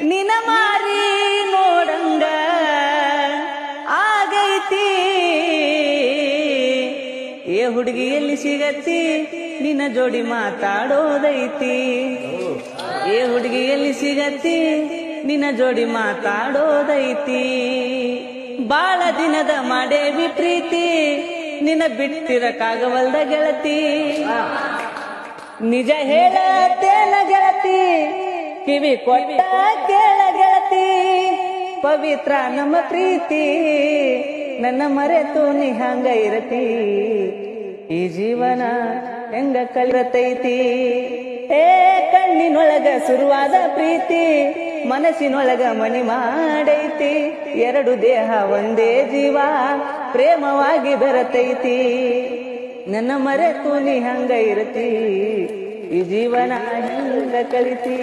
ನಿನ ಮಾರಿ ನೋಡಂಗ ಆಗೈತಿ. ಏ ಹುಡುಗಿ ಎಲ್ಲಿ ಸಿಗತ್ತಿ ನಿನ್ನ ಜೋಡಿ ಮಾತಾಡೋದೈತಿ. ಏ ಹುಡುಗಿ ಎಲ್ಲಿ ಸಿಗತ್ತಿ ನಿನ್ನ ಜೋಡಿ ಮಾತಾಡೋದೈತಿ. ಬಾಳ ದಿನದ ಮಾಡೇವಿ ಪ್ರೀತಿ ನಿನ್ನ ಬಿಟ್ಟಿರಕ್ಕಾಗವಲ್ದ ಗೆಳತಿ. ನಿಜ ಹೇಳತ್ತೇನ ಗೆಳತಿ ಕಿವಿ ಕೊಟ್ಟ ಕೇಳ ಗೆಳತಿ. ಪವಿತ್ರ ನಮ್ಮ ಪ್ರೀತಿ ನನ್ನ ಮರೆತು ನೀ ಹಂಗ ಇರತಿ. ಈ ಜೀವನ ಹೆಂಗ ಕಲಿರತೈತಿ. ಏ ಕಣ್ಣಿನೊಳಗ ಶುರುವಾದ ಪ್ರೀತಿ ಮನಸ್ಸಿನೊಳಗ ಮನಿ ಮಾಡೈತಿ. ಎರಡು ದೇಹ ಒಂದೇ ಜೀವ ಪ್ರೇಮವಾಗಿ ಬೆರತೈತಿ. ನನ್ನ ಮರೆತು ನೀ ಹಂಗ ಇರತಿ. ಈ ಜೀವನ ಹೆಂಗ ಕಲಿತಿ.